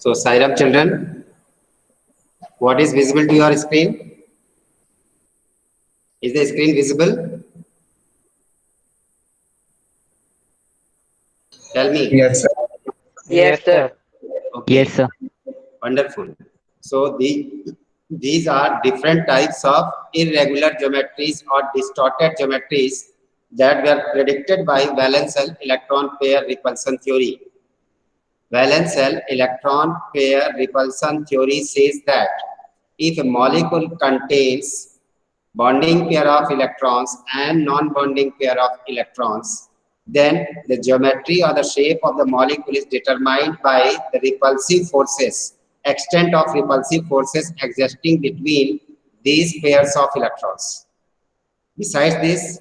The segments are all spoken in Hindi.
So, Sairam children, what is visible to your screen? Is the screen visible? Tell me. Yes, sir. Yes, sir. Okay. Yes, sir. Wonderful. So, these are different types of irregular geometries or distorted geometries that were predicted by valence shell electron pair repulsion theory. Valence shell electron pair repulsion theory says that if a molecule contains bonding pair of electrons and non-bonding pair of electrons, then the geometry or the shape of the molecule is determined by the repulsive forces, extent of repulsive forces existing between these pairs of electrons. Besides this,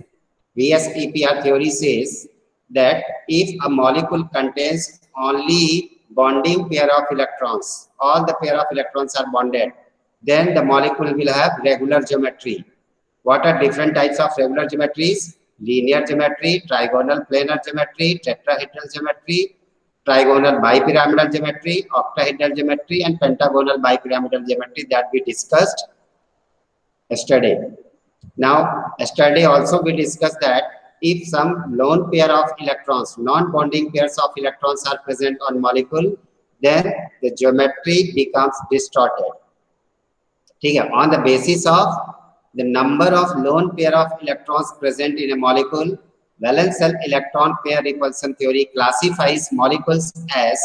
VSEPR theory says that if a molecule contains only bonding pair of electrons, all the pair of electrons are bonded, then the molecule will have regular geometry. What are different types of regular geometries? Linear geometry, trigonal planar geometry, tetrahedral geometry, trigonal bipyramidal geometry, octahedral geometry, and pentagonal bipyramidal geometry that we discussed yesterday. Now, yesterday also we discussed that if some lone pair of electrons, non-bonding pairs of electrons are present on molecule, then the geometry becomes distorted. Okay, on the basis of the number of lone pair of electrons present in a molecule, valence shell electron pair repulsion theory classifies molecules as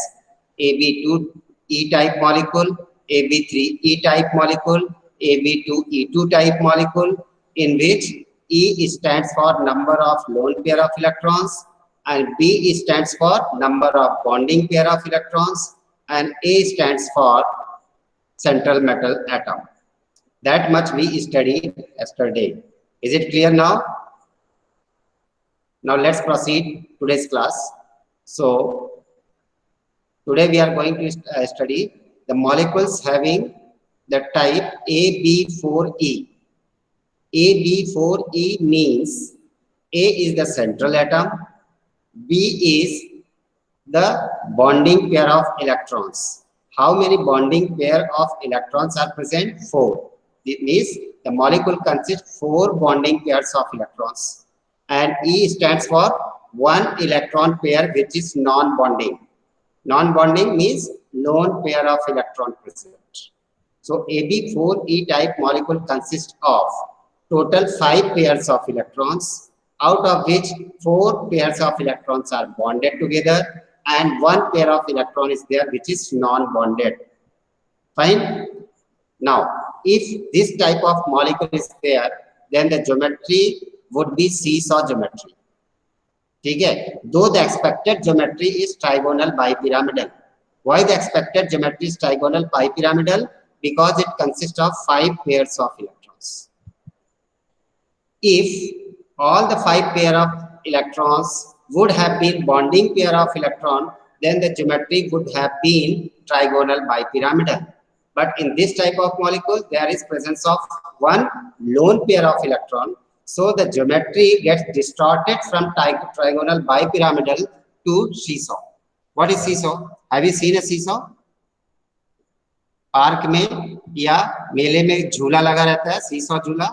AB2 E-type molecule, AB3 E-type molecule, AB2 E2 type molecule, in which E stands for number of lone pair of electrons and B stands for number of bonding pair of electrons and A stands for central metal atom. That much we studied yesterday. Is it clear now? Now let's proceed today's class. So today we are going to study the molecules having the type AB4E. AB4E means A is the central atom, B is the bonding pair of electrons. How many bonding pair of electrons are present? 4. It means the molecule consists 4 bonding pairs of electrons. And E stands for 1 electron pair which is non-bonding. Non-bonding means lone pair of electron present. So AB4E type molecule consists of total 5 pairs of electrons, out of which 4 pairs of electrons are bonded together and 1 pair of electron is there which is non-bonded. Fine. Now, if this type of molecule is there, then the geometry would be seesaw geometry. Okay? Though the expected geometry is trigonal bipyramidal. Why the expected geometry is trigonal bipyramidal? Because it consists of 5 pairs of electrons. If all the 5 pair of electrons would have been bonding pair of electron, then the geometry would have been trigonal bipyramidal. But in this type of molecule, there is presence of 1 lone pair of electron. So the geometry gets distorted from trigonal bipyramidal to seesaw. What is seesaw? Have you seen a seesaw? Park में या मेले में झूला लगा रहता है, सीसॉ झूला,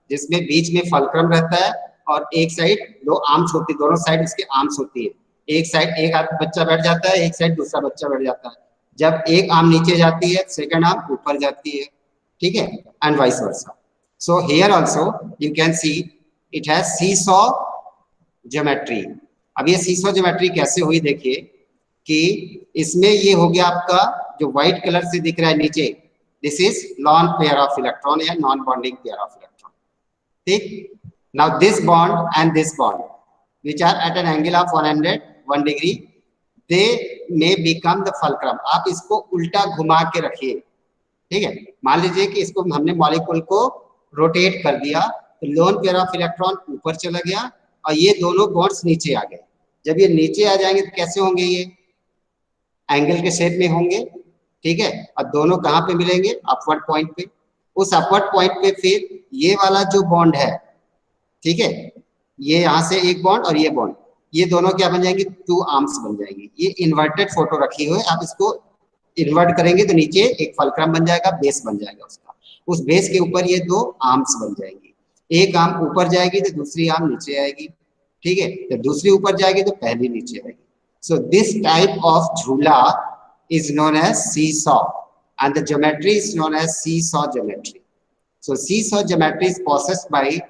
जिसमें बीच में फलक्रम रहता है और एक साइड 2 आर्म्स होती है, दोनों साइड इसके आर्म्स होती है. एक साइड एक बच्चा बैठ जाता है, एक साइड दूसरा बच्चा बैठ जाता है. जब एक आर्म नीचे जाती है, सेकंड आर्म ऊपर जाती है. ठीक है, and vice versa. So here also you can see it has seesaw geometry. अब ये सीसॉ ज्योमेट्री कैसे हुई देखिए कि इसमें ये हो गया आपका जो व्हाइट कलर से दिख रहा है नीचे, this is lone pair of electron या non bonding pair of electron. ठीक. Now this bond and this bond which are at an angle of 101 degree, they may become the fulcrum. आप इसको उल्टा घुमा के रखिए. ठीक है, मान लीजिए कि इसको हमने मॉलिक्यूल को रोटेट कर दिया तो लोन पेयर ऑफ इलेक्ट्रॉन ऊपर चला गया और ये दोनों बॉन्ड्स नीचे आ गए. जब ये नीचे आ जाएंगे तो कैसे होंगे? ये एंगल के शेप में होंगे. ठीक है, और दोनों कहाँ पे मिलेंगे? अपवर्ड पॉइंट पे. उस अपवर्ड पॉइंट पे फिर ये वाला जो बॉन्ड है, ठीक है, ये यहाँ से एक बॉन्ड और ये बॉन्ड, ये दोनों क्या बन जाएंगे? 2 आर्म्स बन जाएंगे. ये इन्वर्टेड फोटो रखी हुई है, आप इसको इन्वर्ट करेंगे तो नीचे एक फलक्रम बन जाएगा, बेस बन जाएगा उसका, उस बेस के ऊपर ये दो आर्म्स बन जाएंगी, एक आर्म ऊपर जाएगी तो दूसरी आर्म नीचे आएगी, ठीक है, जब दूसरी ऊपर जाएगी तो पहली नीचे आएगी. सो दिस टाइप ऑफ झूला is known as seesaw and the geometry is known as seesaw geometry. So seesaw geometry is possessed by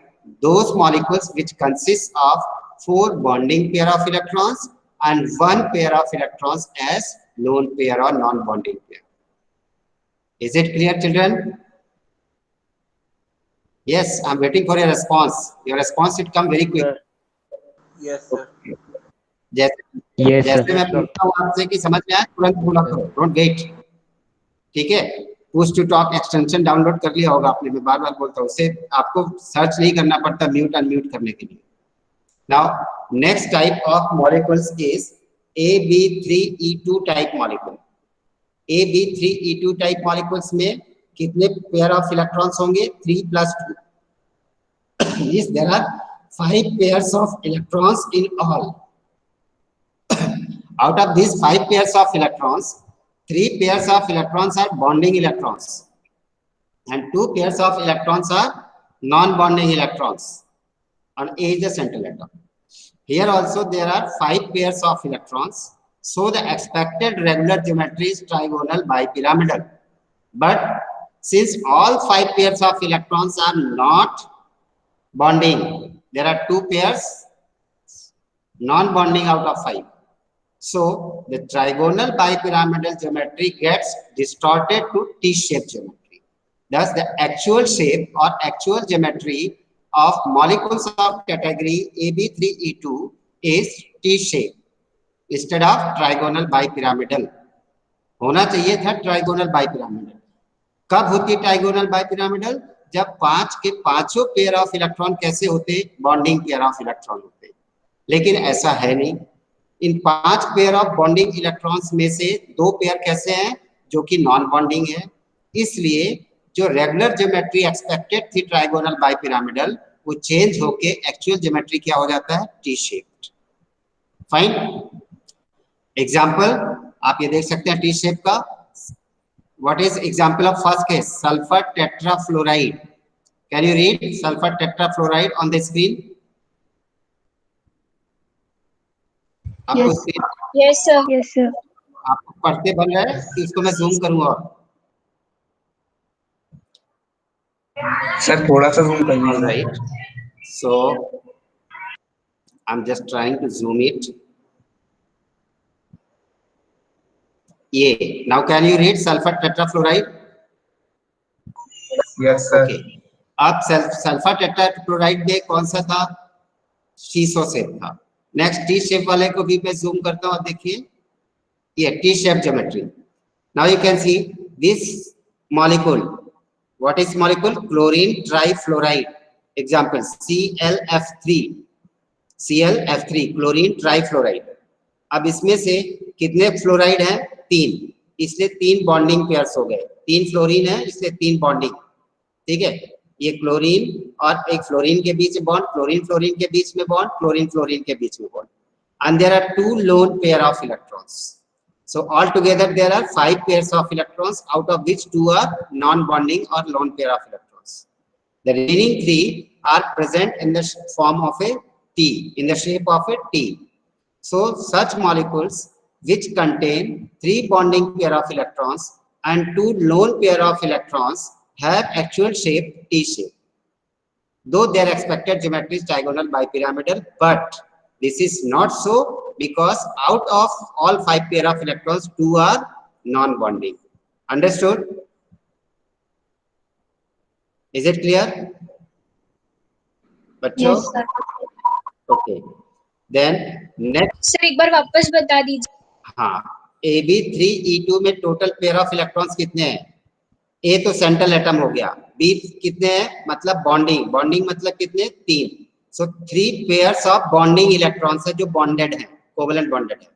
those molecules which consist of 4 bonding pair of electrons and 1 pair of electrons as lone pair or non-bonding pair. Is it clear, children? Yes, I'm waiting for your response. Your response should come very quick. Yes, sir. जैसे मैं पूछता हूँ आपसे कि समझ में आया, तुरंत बोला करो, डोंट वेट, ठीक है. Push to talk extension download कर लिया होगा आपने, मैं बार बार बोलता हूँ, उससे आपको सर्च नहीं करना पड़ता म्यूट अनम्यूट करने के लिए. Now next type of molecules is AB3E2 type molecule. AB3E2 type molecules में कितने पेयर ऑफ इलेक्ट्रॉन्स होंगे? 3 + 2. Yes, there are 5 pairs of electrons in all. Out of these 5 pairs of electrons, 3 pairs of electrons are bonding electrons and 2 pairs of electrons are non-bonding electrons, and A is the central atom. Here also there are 5 pairs of electrons, so the expected regular geometry is trigonal bipyramidal. But since all 5 pairs of electrons are not bonding, there are 2 pairs non-bonding out of 5. So the trigonal bipyramidal geometry gets distorted to T-shaped geometry. Thus the actual shape or actual geometry of molecules of category AB3E2 is T-shaped instead of trigonal bipyramidal. होना चाहिए था trigonal bipyramidal. कब होती है trigonal bipyramidal? जब 5 के पांचों पेयर ऑफ इलेक्ट्रॉन कैसे होते? बॉन्डिंग पेयर ऑफ इलेक्ट्रॉन होते. लेकिन ऐसा है नहीं. इन 5 पेयर ऑफ बॉन्डिंग इलेक्ट्रॉन्स में से 2 पेयर कैसे हैं? जो कि नॉन बॉन्डिंग है. इसलिए जो रेगुलर ज्योमेट्री एक्सपेक्टेड थी ट्राइगोनल बाइपिरामिडल, वो चेंज होके एक्चुअल ज्योमेट्री क्या हो जाता है? T shaped. फाइन. एग्जांपल आप ये देख सकते हैं टी शेप का. What is example of first case? Sulphur tetrafluoride. Can you read sulphur tetrafluoride on the screen? Yes, sir. Yes, sir. आपको पढ़ते बन रहा है कि उसको मैं जूम करूंगा? सर थोड़ा सा जूम कर लीजिए. Right. So I am just trying to zoom it. ये now can you read sulphur tetrafluoride? Yes sir. Okay. अब सल्फर टेट्राफ्लोराइड में कौन सा था? शीशो शेप था. नेक्स्ट टी शेप वाले को भी मैं जूम करता हूँ. देखिए ये T shape geometry. Now you can see this molecule. What is molecule? Chlorine trifluoride. Example ClF3. ClF3 chlorine trifluoride. अब इसमें से कितने फ्लोराइड हैं? 3. इसलिए 3 बॉन्डिंग पेयर्स हो गए. 3 फ्लोरीन है इसलिए 3 बॉन्डिंग. ठीक है. ये क्लोरीन और एक फ्लोरीन के बीच बॉन्ड, क्लोरीन फ्लोरीन के बीच में बॉन्ड, क्लोरीन फ्लोरीन के बीच में bond, and there are 2 lone pair of electrons. So altogether there are 5 pairs of electrons, out of which 2 are non-bonding or lone pair of electrons. The remaining 3 are present in the form of a T, in the shape of a T. So such molecules which contain 3 bonding pair of electrons and 2 lone pair of electrons have actual shape T shape, though their expected geometry is trigonal bipyramidal. But this is not so, because out of all 5 pair of electrons, 2 are non-bonding. Understood? Is it clear? बच्चों? Yes, sir. Okay. Then next. Sir एक बार वापस बता दीजिए. हाँ. AB3E2 में टोटल पेयर ऑफ इलेक्ट्रॉन्स कितने हैं? A तो सेंट्रल एटम हो गया. B कितने हैं? मतलब बॉन्डिंग. बॉन्डिंग मतलब कितने? 3. सो 3 पेयर्स ऑफ बॉन्डिंग इलेक्ट्रॉन्स है जो बॉन्डेड है, कोवेलेंट बॉन्डेड है.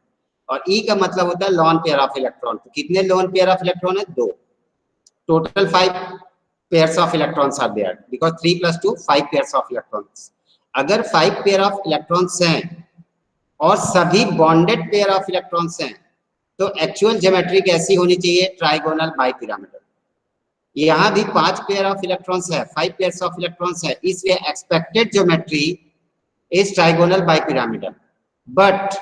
और E का मतलब होता है लॉन पेयर ऑफ इलेक्ट्रॉन. तो कितने लॉन पेयर ऑफ इलेक्ट्रॉन है? 2. Total 5 pairs of electrons are there, because 3 + 2 5 pairs of electrons. अगर 5 पेयर ऑफ इलेक्ट्रॉन्स हैं और सभी बॉन्डेड पेयर ऑफ इलेक्ट्रॉन्स हैं, तो एक्चुअल ज्योमेट्री कैसी होनी चाहिए? Trigonal bipyramidal. यहाँ भी 5 पेयर ऑफ इलेक्ट्रॉन्स है, 5 पेयर्स ऑफ इलेक्ट्रॉन्स है, इसलिए expected geometry is trigonal bipyramidal, but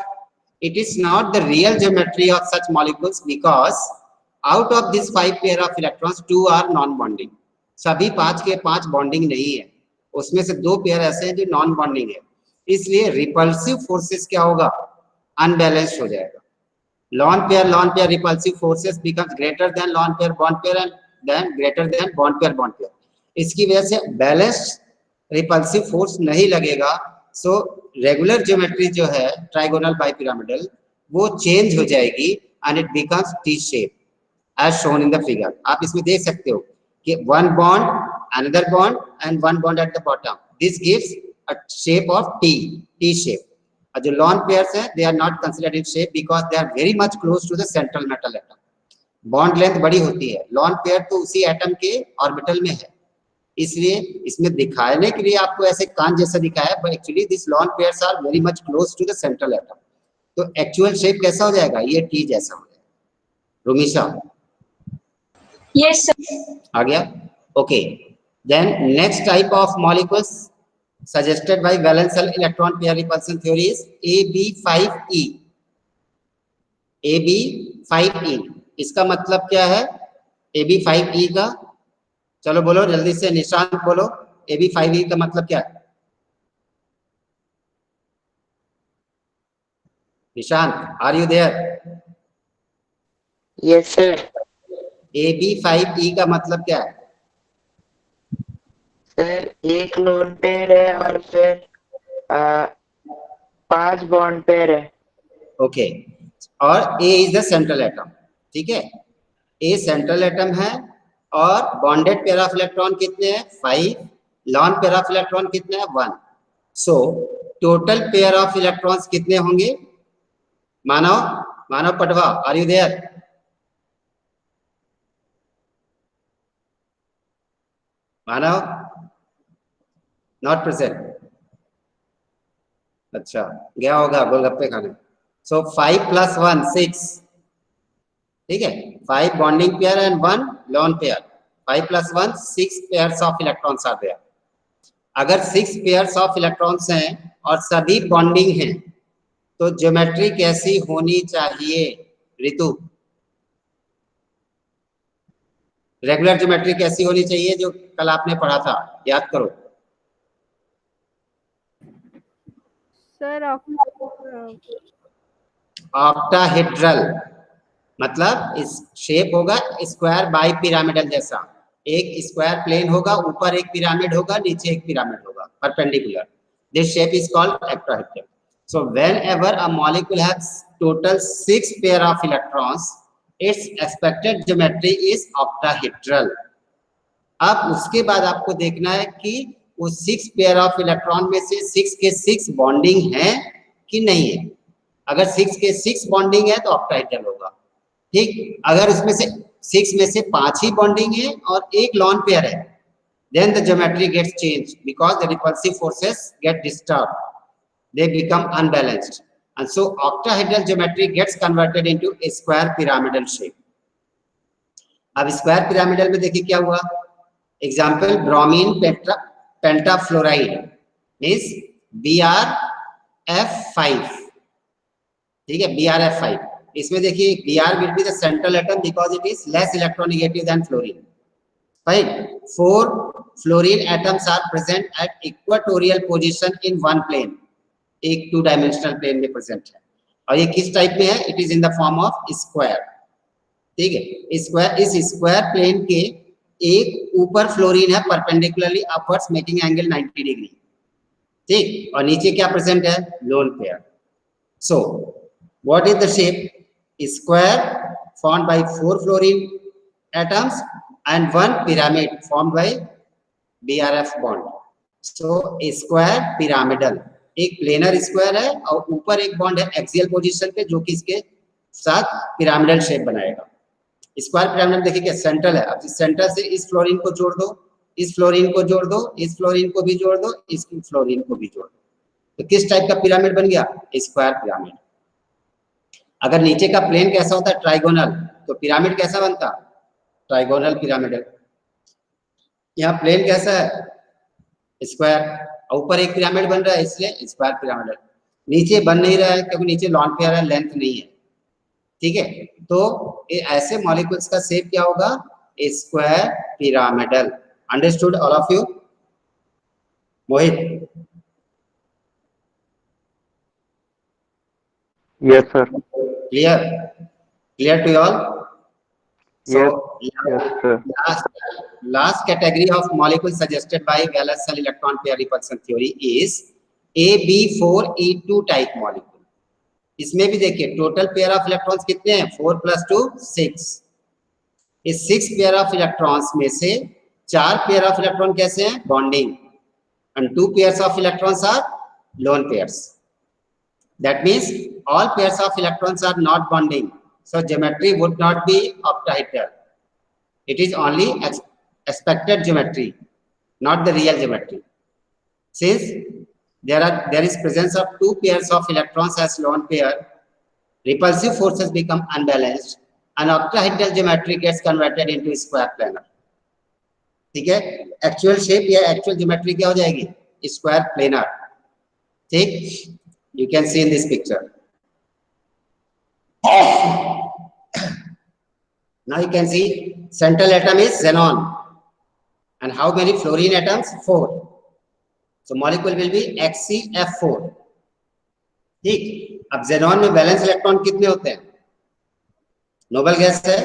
it is not the real geometry of such molecules because out of this 5 pair of electrons 2 are non bonding. सभी 5 के 5 बॉन्डिंग नहीं है, उसमें से 2 पेयर ऐसे हैं जो नॉन बॉन्डिंग है, इसलिए रिपल्सिव फोर्सेस क्या होगा? अनबैलेंस्ड हो जाएगा। Lone pair repulsive forces becomes greater than lone pair bond pair and then greater than bond pair. इसकी वजह से बैलेंस्ड रिपल्सिव फोर्स नहीं लगेगा। सो रेगुलर ज्योमेट्री जो है ट्राइगोनल बाइपिरामिडल वो चेंज हो जाएगी and it becomes T shape as shown in the figure. आप इसमें देख सकते हो कि one bond, another bond and one bond at the bottom, this gives a shape of T shape. और जो लॉन पेयर्स है they are not considered in shape because they are very much close to the central metal atom. Bond length बड़ी होती है, लॉन पेयर तो उसी एटम के ऑर्बिटल में है, इसलिए इसमें दिखाने के लिए आपको ऐसे कान जैसा दिखाया, but actually this lone pairs are very much close to the central atom. तो एक्चुअल शेप कैसा हो जाएगा? ये टी जैसा हो जाएगा। रुमिशा, Yes, sir. आ गया? Okay, then next type of molecules suggested by valence shell electron pair repulsion theory is AB5E। AB5E इसका मतलब क्या है? AB5E का, चलो बोलो जल्दी से, निशांत बोलो, AB5E का मतलब क्या है? Nishant, are you there? Yes, sir. AB5E का मतलब क्या है? सर एक लोन पेयर है और फिर 5 बॉन्ड पेयर है। ओके, और A is the central atom, ठीक है? A सेंट्रल एटम है और बॉन्डेड पेयर ऑफ इलेक्ट्रॉन कितने हैं? 5। लॉन पेयर ऑफ इलेक्ट्रॉन कितने हैं? 1। So total pair of electrons कितने होंगे? Manav Patwa, are you there? Manav not present, अच्छा गया होगा गोलगप्पे खाने। सो 5 + 1 6, ठीक है? 5 bonding pair and 1 lone pair, 5 + 1 6 pairs of electrons are there. अगर 6 पेयर्स ऑफ इलेक्ट्रॉन्स हैं और सभी बॉन्डिंग हैं तो ज्योमेट्री कैसी होनी चाहिए? ऋतु, रेगुलर ज्योमेट्री कैसी होनी चाहिए जो कल आपने पढ़ा था, याद करो। सर ऑक्टाहेड्रल मतलब इस शेप होगा स्क्वायर बाई पिरामिडल जैसा, एक स्क्वायर प्लेन होगा, ऊपर एक पिरामिड होगा, नीचे एक पिरामिड होगा perpendicular. This shape is called octahedral. So whenever a molecule has total 6 pair of electrons, its expected geometry is octahedral. अब उसके बाद आपको देखना है कि वो 6 पेयर ऑफ इलेक्ट्रॉन में से 6 के 6 बॉन्डिंग है कि नहीं है। अगर 6 के 6 बॉन्डिंग है तो ऑक्टाहेड्रल होगा, ठीक? अगर उसमें से 6 में से 5 ही बॉन्डिंग है और एक लॉन पेयर है, then the geometry gets changed because the repulsive forces get disturbed, they become unbalanced, and so octahedral geometry gets converted into a square pyramidal shape. अब स्क्वायर पिरामिडल में देखिए क्या हुआ। एग्जाम्पल ब्रोमीन पेंटाफ्लोराइड मीन्स BrF5, ठीक है? BrF5, इसमें देखिए Br will be the central atom because it is less electronegative than fluorine. Fine. 4 fluorine atoms are present at equatorial position in one plane. एक 2 डायमेंशनल प्लेन में प्रेजेंट है और ये किस टाइप में है? It is in the form of square, ठीक है? स्क्वायर, इस स्क्वायर प्लेन के एक ऊपर फ्लोरीन है perpendicularly upwards making angle 90 degree, ठीक? और नीचे क्या प्रेजेंट है? Lone pair. So what is the shape? Square formed by 4 fluorine atoms and 1 pyramid formed by BrF bond. So square pyramidal, एक प्लेनर स्क्वायर है और ऊपर एक बॉन्ड है एक्सियल पोजीशन पे जो कि इसके साथ पिरामिडल शेप बनाएगा। स्क्वायर पिरामिडल देखिए क्या सेंट्रल है। अब इस सेंटर से इस फ्लोरीन को जोड़ दो, इस फ्लोरीन को जोड़ दो, इस फ्लोरीन को भी जोड़ दो, इस फ्लोरीन को भी जोड़ दो, तो किस टाइप का पिरामिड बन गया? Square pyramid. अगर नीचे का प्लेन कैसा होता है, ट्राइगोनल, तो पिरामिड कैसा बनता, ट्राइगोनल पिरामिडल। यहाँ प्लेन कैसा है, स्क्वायर, ऊपर एक पिरामिड बन रहा है इसलिए स्क्वायर पिरामिडल। नीचे बन नहीं रहा है क्योंकि नीचे लॉन पेयर है, लेंथ नहीं है, ठीक है। तो ऐसे मॉलिक्यूल्स का शेप क्या होगा, square pyramidal. Understood all of you? Mohit? Yes, sir. Clear to you all? Yes. So Yes, sir. last category of molecule suggested by valence shell electron pair repulsion theory is AB4E2 type molecule. इसमें भी देखिए टोटल पेयर ऑफ इलेक्ट्रॉन्स कितने हैं, 4 + 2 6। इस 6 पेयर ऑफ इलेक्ट्रॉन्स में से 4 पेयर ऑफ इलेक्ट्रॉन कैसे हैं, bonding, and 2 pairs of electrons are lone pairs. That means all pairs of electrons are not bonding, so geometry would not be octahedral. It is only expected geometry, not the real geometry. Since there is presence of 2 pairs of electrons as lone pair, repulsive forces become unbalanced and octahedral geometry gets converted into square planar. ठीक है, एक्चुअल शेप या एक्चुअल ज्योमेट्री क्या हो जाएगी, स्क्वायर प्लेनर। ठीक, you can see in this picture. Now you can C central atom is xenon and how many fluorine atoms, 4, so molecule will be HCF4। ठीक, अब xenon में वैलेंस इलेक्ट्रॉन कितने होते हैं, नोबल गैस है,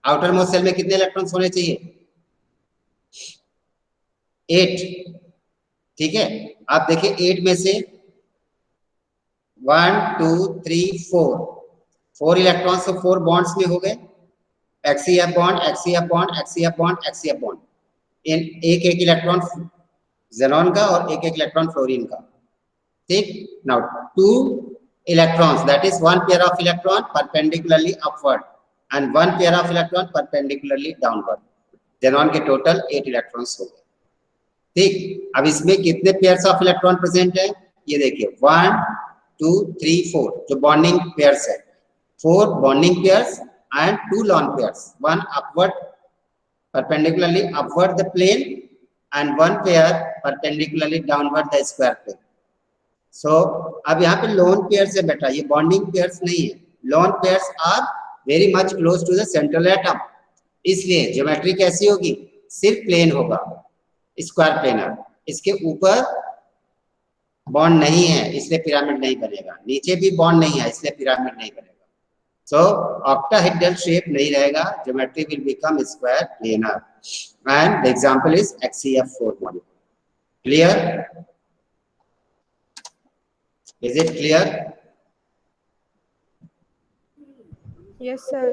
आउटर मोस्ट सेल में कितने इलेक्ट्रॉन्स होने चाहिए, 8। ठीक है, आप देखिए 8 में से 1 2 3 4 इलेक्ट्रॉन्स तो 4 बॉन्ड्स में हो गए, HCF bond, HCF bond, HCF bond, HCF bond, इन एक इलेक्ट्रॉन xenon का और एक इलेक्ट्रॉन फ्लोरीन का। ठीक, now 2 electrons, that is 1 pair of electron perpendicularly upward and 1 pair of electron perpendicularly downward, xenon के टोटल 8 इलेक्ट्रॉन्स हो गए। ठीक, अब इसमें कितने पेयर्स ऑफ इलेक्ट्रॉन प्रेजेंट है, ये देखिए 1 2 3 4 जो बॉन्डिंग पेयर्स है, 4 bonding pairs and 2 lawn pairs, 1 upward perpendicularly upward the plane and 1 pair perpendicularly downward the square plane. So अब यहाँ पे लोन पेयर्स है बेटा, ये बॉन्डिंग पेयर्स नहीं है, lone pairs are very much close to the central atom, इसलिए ज्योमेट्री कैसी होगी, सिर्फ प्लेन होगा, स्क्वायर प्लेनर। इसके ऊपर बॉन्ड नहीं है इसलिए पिरामिड नहीं बनेगा, नीचे भी बॉन्ड नहीं है इसलिए पिरामिड नहीं बनेगा। सो ऑक्टाहेड्रल शेप नहीं रहेगा, geometry will become square planar and the example is HCF4 molecule. Clear? Is it clear? Yes, sir.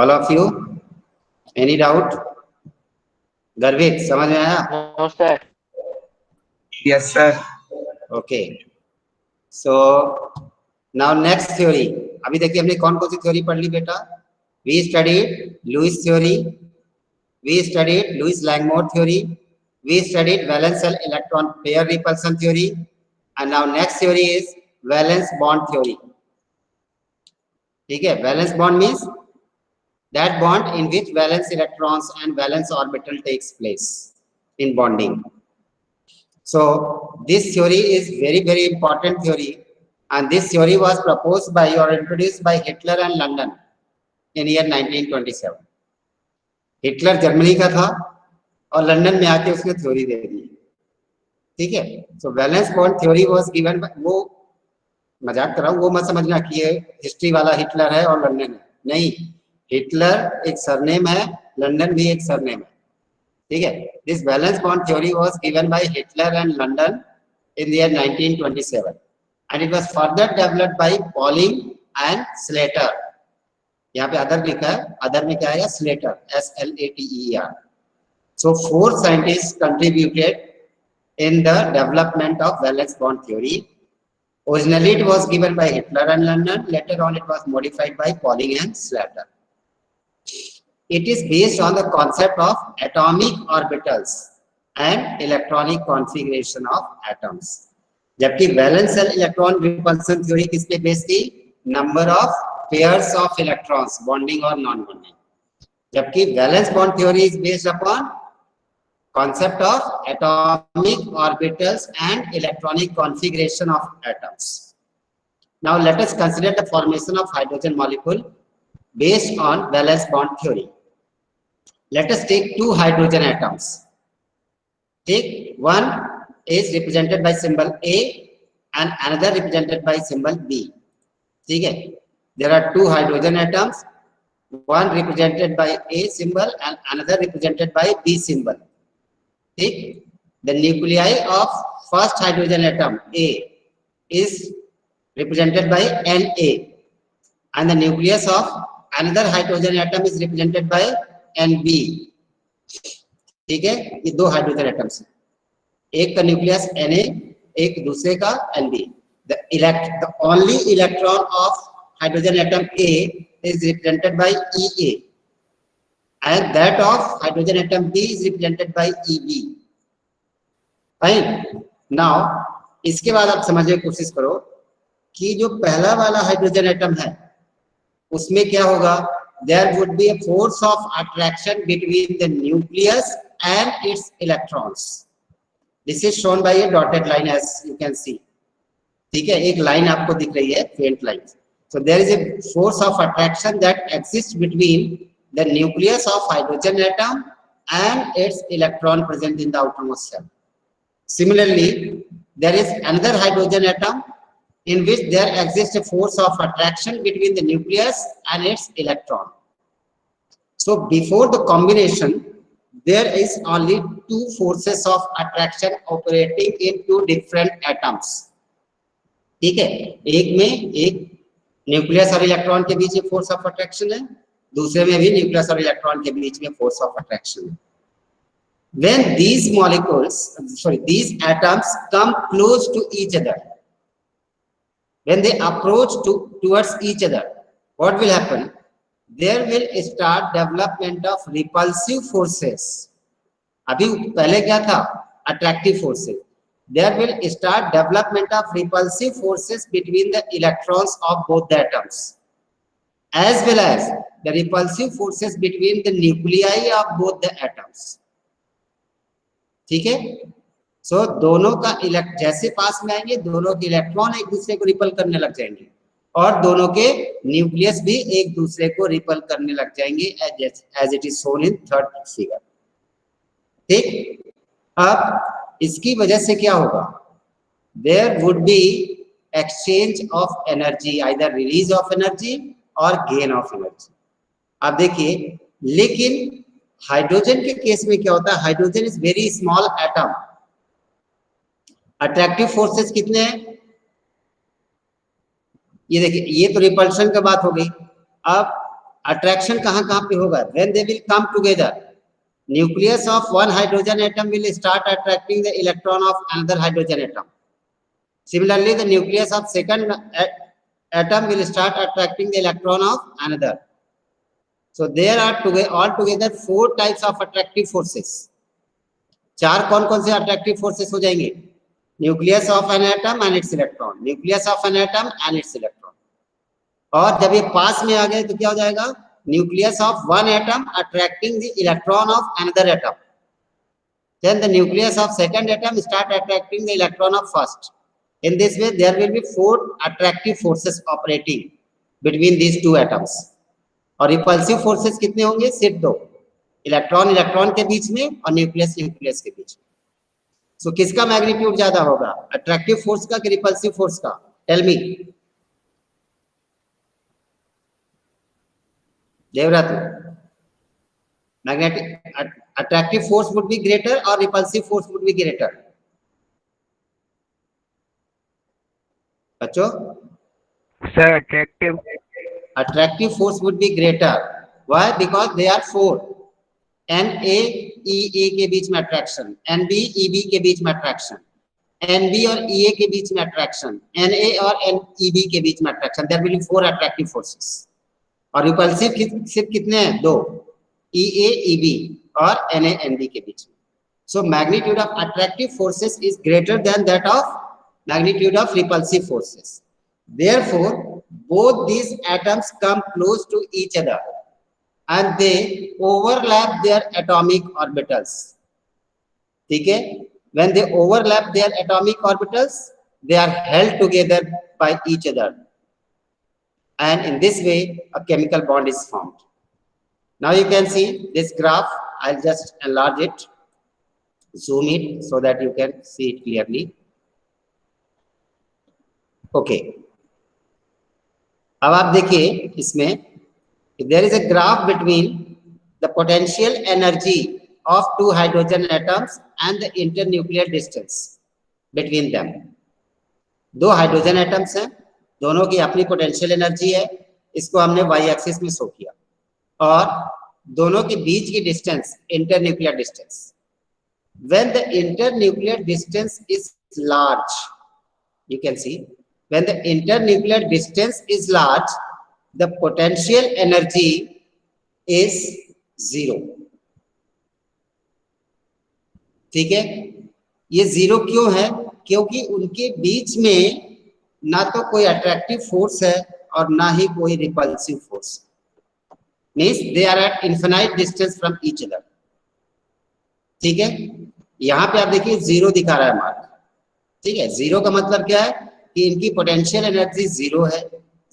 All of you, any doubt? गर्वित, समझ में आया? No, sir. Yes, sir. Okay, so now next theory. अभी देखिए हमने कौन कौन सी थ्योरी पढ़ ली बेटा, we studied Lewis theory, we studied Lewis Langmuir theory, we studied valence shell electron pair repulsion theory, and now next theory is valence bond theory. ठीक है, valence bond means that bond in which valence electrons and valence orbital takes place in bonding. So this theory is very important theory, and this theory was proposed by or introduced by Hitler and London in year 1927. Hitler Germany का था और लंदन में आके उसने थ्योरी दे दी। ठीक है, so valence bond theory was given, वो मजाक कर रहा हूँ, वो मत समझना कि ये हिस्ट्री वाला हिटलर है और लंदन है, नहीं, हिटलर एक सरनेम है, लंदन भी एक सरनेम है। ठीक है, this valence bond theory was given by Hitler and London in the year 1927 and it was further developed by polling and Slater. यहाँ पे अदर लिखा है, अदर में क्या आएगा, Slater, SLATER। So 4 scientist contributed in the development of valence bond theory. Originally it was given by Hitler and London, later on it was modified by Pauling and Slater. It is based on the concept of atomic orbitals and electronic configuration of atoms. जबकि valence shell electron repulsion theory किस पे बेस्ड थी? Number of pairs of electrons, bonding और नॉन बॉन्डिंग। जबकि valence bond theory is based upon concept of atomic orbitals and electronic configuration of atoms. Now let us consider the formation of hydrogen molecule based on valence bond theory. Let us take two hydrogen atoms. Take one is represented by symbol A and another represented by symbol B. ठीक है? There are two hydrogen atoms, one represented by A symbol and another represented by B symbol. ठीक, the nuclei of first hydrogen atom A is represented by Na and the nucleus of another hydrogen atom is represented by Nb. ठीक है, ये दो हाइड्रोजन एटम्स हैं, एक का न्यूक्लियस Na, एक दूसरे का Nb. The only electron of hydrogen atom A is represented by Ea and that of hydrogen atom B is represented by Eb. Fine. Now इसके बाद आप समझने की कोशिश करो कि जो पहला वाला हाइड्रोजन एटम है उसमें क्या होगा? There would be a force of attraction between the nucleus and its electrons. This is shown by a dotted line as you can see. ठीक है, एक लाइन आपको दिख रही है, फेंट line. So there is a force of attraction that exists between the nucleus of hydrogen atom and its electron present in the outermost shell. Similarly, there is another hydrogen atom in which there exists a force of attraction between the nucleus and its electron. So before the combination, there is only two forces of attraction operating in two different atoms. ठीक है, एक में एक न्यूक्लियस और इलेक्ट्रॉन के बीच में फोर्स ऑफ अट्रैक्शन है, दूसरे में भी न्यूक्लियस और इलेक्ट्रॉन के बीच में फोर्स ऑफ अट्रैक्शन है. When these these atoms come close to each other, when they approach towards each other, what will happen? There will start development of repulsive forces. अभी पहले क्या था? Attractive forces. There will start development of repulsive forces between the electrons of both the atoms, as well as the repulsive forces between the nuclei of both the atoms. ठीक है, सो दोनों का जैसे पास में आएंगे दोनों के इलेक्ट्रॉन एक दूसरे को रिपल करने लग जाएंगे और दोनों के न्यूक्लियस भी एक दूसरे को रिपल करने लग जाएंगे as it is shown in third figure. ठीक, अब इसकी वजह से क्या होगा? There would be exchange of energy, either release of energy और गेन ऑफ एनर्जी. अब देखिए, लेकिन हाइड्रोजन के केस में क्या होता है? Hydrogen is very small atom. Attractive forces कितने हैं? ये देखिए, ये तो रिपल्शन का बात हो गई. अब अट्रैक्शन कहां कहां पे होगा? When they will come together, nucleus of one hydrogen atom will start attracting the electron of another hydrogen atom. Similarly, the nucleus of second atom will start attracting the electron of another. So there are altogether four types of attractive forces. चार कौन कौन से attractive forces हो जाएंगे? Nucleus of an atom and its electron, nucleus of an atom and its electron. और जब ये पास में आ गए तो क्या हो जाएगा? Nucleus of one atom attracting the electron of another atom. Then the nucleus of second atom start attracting the electron of first. In this way, there will be four attractive forces operating between these two atoms. और रिपल्सिव फोर्सेस कितने होंगे? सिर्फ दो, इलेक्ट्रॉन इलेक्ट्रॉन के बीच में और न्यूक्लियस न्यूक्लियस के बीच में. सो किसका मैग्नीट्यूड ज्यादा होगा? अट्रैक्टिव फोर्स का कि रिपल्सिव फोर्स का? Tell me Devrat. Magnetic attractive force would be greater और repulsive force would be greater. बच्चों, Sir, attractive. attractive force would be greater. Why? Because they are four. Na Ea के बीच में attraction, Nb Eb के बीच में attraction, Nb और Ea के बीच में attraction, Na और Eb के बीच में attraction. There will be four attractive forces. और repulsive सिर्फ कितने हैं? दो, Ea Eb और Na Nb के बीच में. So magnitude of attractive forces is greater than that of magnitude of repulsive forces. Therefore, both these atoms come close to each other and they overlap their atomic orbitals. ठीक है? When they overlap their atomic orbitals, they are held together by each other, and in this way a chemical bond is formed. Now you can see this graph. I'll just enlarge it, zoom it so that you can see it clearly. Okay, अब आप देखिए इसमें there is a graph between the potential energy of two hydrogen atoms and the internuclear distance between them. दो हाइड्रोजन एटम्स हैं, दोनों की अपनी पोटेंशियल एनर्जी है, इसको हमने वाई एक्सिस में शो किया, और दोनों के बीच की distance internuclear distance. When the internuclear distance is large, you can see when the internuclear distance is large, the potential energy is 0. ठीक है? ये 0 क्यों है? क्योंकि उनके बीच में ना तो कोई अट्रैक्टिव फोर्स है और ना ही कोई repulsive force. Means they are at infinite distance from each other. ठीक है? यहाँ पे आप देखिए 0 दिखा रहा है मार्क. ठीक है? 0 का मतलब क्या है कि इनकी पोटेंशियल एनर्जी 0 है.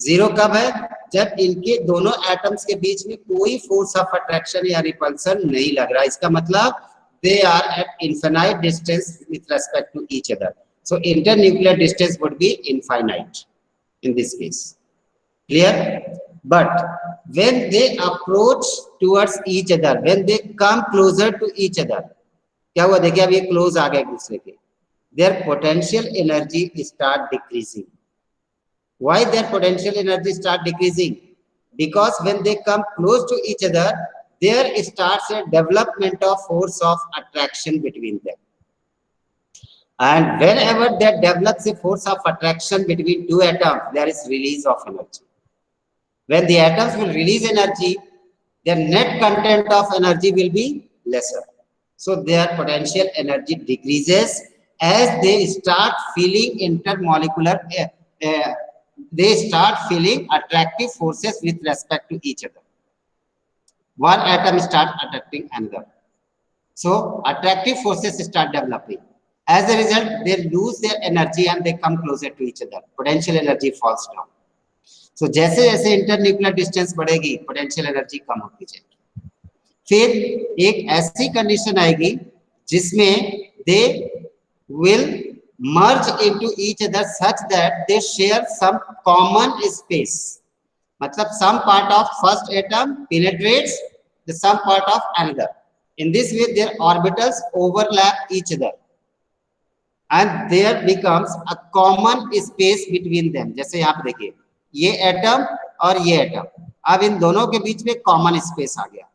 0 कब है? जब इनके दोनों एटम्स के बीच में कोई फोर्स ऑफ अट्रैक्शन या रिपल्सन नहीं लग रहा. इसका मतलब they are at infinite distance with respect to each other. So internuclear distance would be infinite in this case. Clear? But when they approach towards each other, when they come closer to each other, क्या हुआ? देखिए अब ये क्लोज आ गए एक दूसरे के. Their potential energy start decreasing. Why their potential energy start decreasing? Because when they come close to each other, there starts a development of force of attraction between them. And whenever there develops a force of attraction between two atoms, there is release of energy. When the atoms will release energy, their net content of energy will be lesser. So their potential energy decreases as they start feeling intermolecular, they start feeling attractive forces with respect to each other. One atom start attracting another. So attractive forces start developing. As a result, they lose their energy and they come closer to each other. Potential energy falls down. So जैसे जैसे इंटरन्यूक्लियर डिस्टेंस बढ़ेगी, पोटेंशियल एनर्जी कम होती जाएगी. फिर एक ऐसी कंडीशन आएगी जिसमें they will merge into each other such that they share some common space. मतलब some part of first atom penetrates the some part of another. In this way, their orbitals overlap each other, and there becomes a common space between them. जैसे यहाँ पे देखिए, ये एटम और ये एटम, अब इन दोनों के बीच में कॉमन स्पेस आ गया.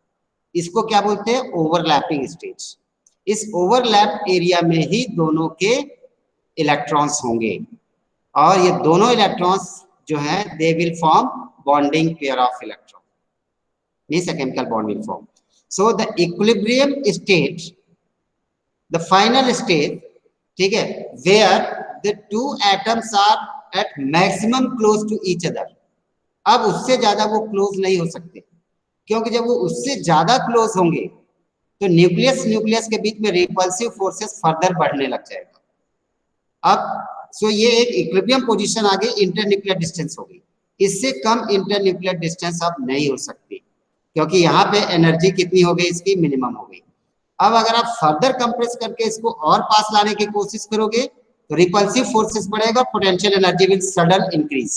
इसको क्या बोलते हैं? Overlapping stage. इस ओवरलैप एरिया में ही दोनों के इलेक्ट्रॉन्स होंगे, और ये दोनों इलेक्ट्रॉन्स जो है they will form bonding pair of electron. Means a chemical bond will form. So the equilibrium state, the final state, ठीक है, where the two atoms are at maximum close to each other. अब उससे ज्यादा वो क्लोज नहीं हो सकते, क्योंकि जब वो उससे ज्यादा क्लोज होंगे तो न्यूक्लियस के बीच में रिपल्सिव फोर्सेस फर्दर बढ़ने लग जाएगा. अब सो ये एक इक्विलिब्रियम पोजीशन आ गई, इंटरन्यूक्लियर डिस्टेंस हो गई. इससे कम इंटरन्यूक्लियर डिस्टेंस अब नहीं हो सकती, क्योंकि यहाँ पे एनर्जी कितनी हो गई? इसकी मिनिमम हो गई. अब अगर आप फर्दर कंप्रेस करके इसको और पास लाने की कोशिश करोगे तो रिपल्सिव फोर्सेस बढ़ेगा, potential energy will sudden increase.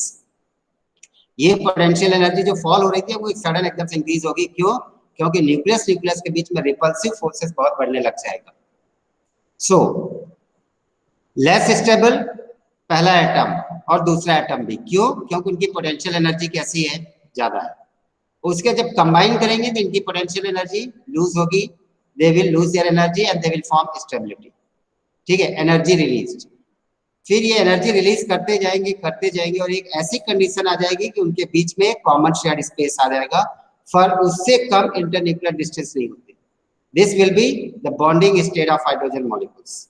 ये पोटेंशियल एनर्जी जो फॉल हो रही थी वो एक सडन एकदम से इंक्रीज होगी. क्यों? क्योंकि न्यूक्लियस के बीच में रिपल्सिव फोर्सेस बहुत बढ़ने लग जाएगा. सो लेस स्टेबल पहला एटम और दूसरा एटम भी. क्यों? क्योंकि उनकी पोटेंशियल एनर्जी कैसी है? ज्यादा है. उसके जब कंबाइन करेंगे तो इनकी पोटेंशियल एनर्जी लूज होगी. They will lose their energy and they will form stability. ठीक है? Energy release. फिर ये एनर्जी रिलीज करते जाएंगे और एक ऐसी कंडीशन आ जाएगी कि उनके बीच में कॉमन शेयर्ड स्पेस आ जाएगा, पर उससे कम इंटरन्यूक्लियर डिस्टेंस नहीं होती. This will be the bonding state of hydrogen molecules.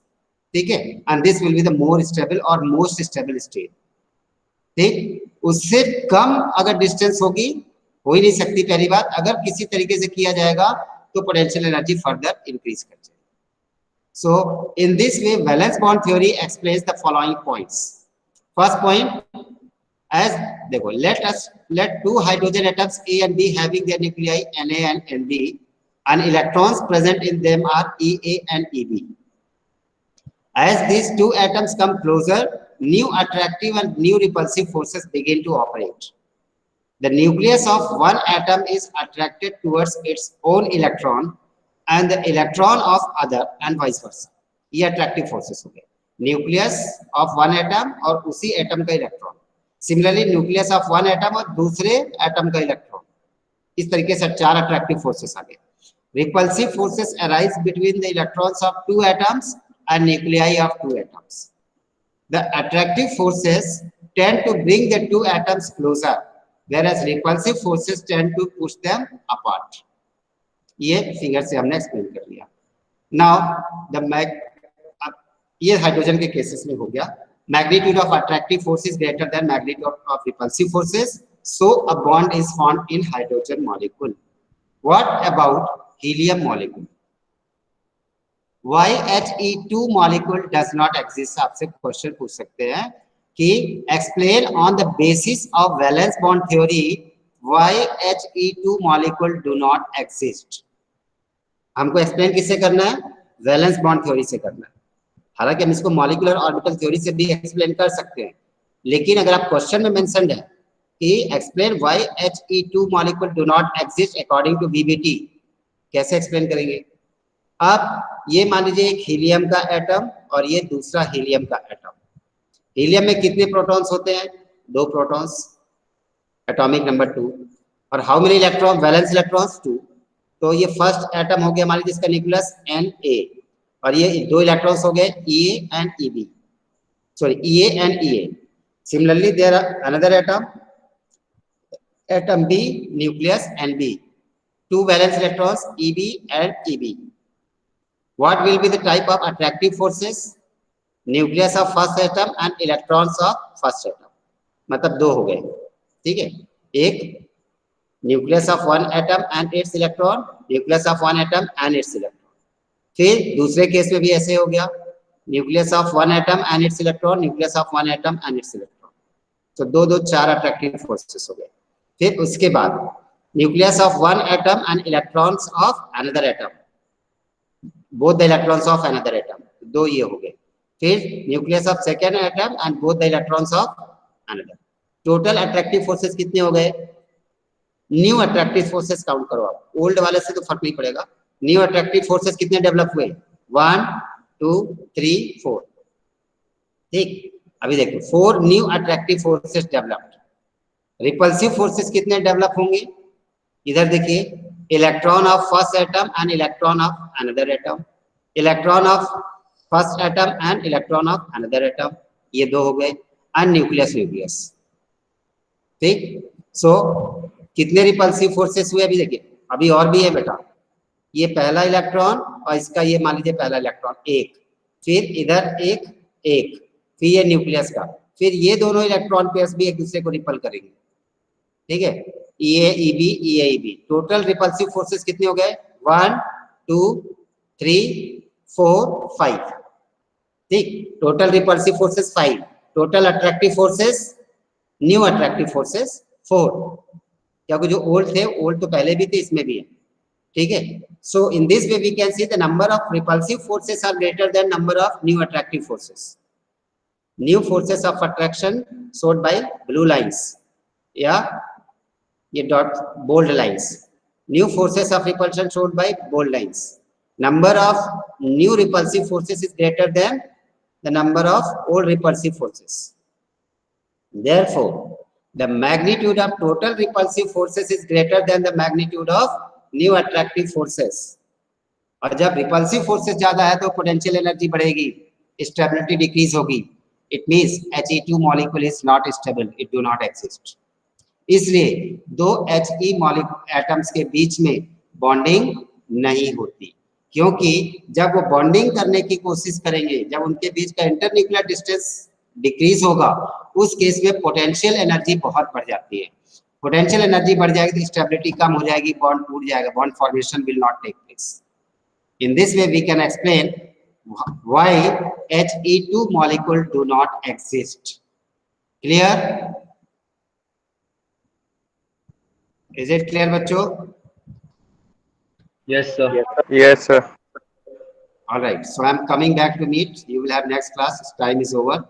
ठीक है, and this will be the more stable और मोस्ट स्टेबल स्टेट। ठीक, उससे कम अगर डिस्टेंस होगी, हो ही नहीं सकती पहली बात। अगर किसी तरीके से किया जाएगा तो पोटेंशियल एनर्जी फर्दर इंक्रीज कर जाएगी। So in this way, valence bond theory explains the following points. First point, as देखो, let two hydrogen atoms A and B having their nuclei Na and Nb, and electrons present in them are Ea and Eb. As these two atoms come closer, new attractive and new repulsive forces begin to operate. The nucleus of one atom is attracted towards its own electron and the electron of other and vice versa. ये अट्रैक्टिव फोर्सेस हो गए, न्यूक्लियस ऑफ वन एटम और उसी एटम का electron, similarly nucleus of one atom और दूसरे एटम का इलेक्ट्रॉन। इस तरीके से चार अट्रैक्टिव फोर्सेस आ गए। Repulsive forces arise between the electrons of two atoms and nuclei of two atoms. The attractive forces tend to bring the two atoms closer, whereas repulsive forces tend to push them apart. ये फिंगर से हमने एक्सप्लेन कर लिया। नाउ ये हाइड्रोजन के केसेस में हो गया। Magnitude of attractive force is greater than magnitude of repulsive forces, so a bond is formed in hydrogen molecule. What about helium molecule? Why He2 molecule does not exist? आपसे क्वेश्चन पूछ सकते हैं कि explain on the basis of valence bond theory why He2 molecule do not exist. हमको एक्सप्लेन किससे करना है? वैलेंस बॉन्ड थ्योरी से करना है। हालांकि हम इसको मॉलिक्यूलर ऑर्बिटल थ्योरी से भी एक्सप्लेन कर सकते हैं, लेकिन अगर आप क्वेश्चन में मेंशन्ड है कि explain why He2 molecule do not exist according to VBT, कैसे एक्सप्लेन करेंगे? आप ये मान लीजिए एक हीलियम का एटम और ये दूसरा हीलियम का एटम। हीलियम में कितने प्रोटॉन्स होते हैं? 2 प्रोटॉन्स, एटॉमिक नंबर 2। और how many electron? Valence electrons 2। तो ये फर्स्ट एटम हो गया मान लीजिए, इसका न्यूक्लियस Na, और ये 2 इलेक्ट्रॉन्स हो गए Ea and Eb, sorry Ea and Ea। Similarly there are another atom B, nucleus Nb, 2 valence electrons Eb and Eb। What will be the type of attractive forces? Nucleus of first atom and electrons of first atom, मतलब 2 हो गए, ठीक है। एक nucleus of one atom and it's electron, nucleus of one atom and it's electron. फिर दूसरे केस में भी ऐसे हो गया, nucleus of one atom and it's electron, nucleus of one atom and it's electron. तो 2 4 अट्रैक्टिव फोर्सेस हो गए। फिर उसके बाद nucleus of one atom and electrons of another atom, both the electrons of another atom, 2 ये हो गए। फिर nucleus of second atom and both the electrons of another. Total attractive forces कितने हो गए? न्यू अट्रैक्टिव फोर्सेस काउंट करो आप, ओल्ड वाले से तो फर्क नहीं पड़ेगा। न्यू अट्रैक्टिव फोर्सेस कितने डेवलप हुए? 1 2 3 4, ठीक। अभी देखो 4 new attractive forces developed. Repulsive forces कितने डेवलप होंगे? इधर देखिए, electron of first atom and electron of another atom, electron of first atom and electron of another atom, ये 2 हो गए। एंड न्यूक्लियस, ठीक। सो कितने रिपल्सिव फोर्सेस हुए? अभी देखिए, अभी और भी है बेटा। ये पहला इलेक्ट्रॉन और इसका ये मान लीजिए पहला इलेक्ट्रॉन, एक, फिर इधर एक, फिर ये न्यूक्लियस का, फिर ये दोनों इलेक्ट्रॉन पेयर्स भी एक दूसरे को रिपल करेंगे, ठीक है। Ea-Eb, टोटल रिपल्सिव फोर्सेस कितने हो गए? 1 2 3 4 5, ठीक। Total repulsive forces 5, total attractive forces, new attractive forces 4। क्योंकि जो ओल्ड थे, ओल्ड तो पहले भी थे, इसमें भी है, ठीक है। So in this way we can see the number of repulsive forces are greater than number of new attractive forces. New forces of attraction showed by blue lines, या ये dot bold lines. New forces of repulsion showed by bold lines. Number of new repulsive forces is greater than the number of old repulsive forces. Therefore, the magnitude of total repulsive forces is greater than the magnitude of new attractive forces. और जब repulsive forces ज्यादा है तो potential energy बढ़ेगी, stability decrease होगी. It means He2 molecule is not stable, it do not exist. इसलिए 2 He atoms के बीच में bonding नहीं होती। क्योंकि जब वो बॉन्डिंग करने की कोशिश करेंगे, जब उनके बीच का इंटरन्यूक्लियर डिस्टेंस डिक्रीज होगा, उस केस में पोटेंशियल एनर्जी बहुत बढ़ जाती है। पोटेंशियल एनर्जी बढ़ जाएगी तो स्टेबिलिटी कम हो जाएगी, बॉन्ड टूट जाएगा, bond formation will not take place. In this way, we can explain why He2 molecule do not exist. Clear? Is it clear, बच्चों? Yes, sir. Yes, sir. All right. So I'm coming back to meet. You will have next class. Time is over.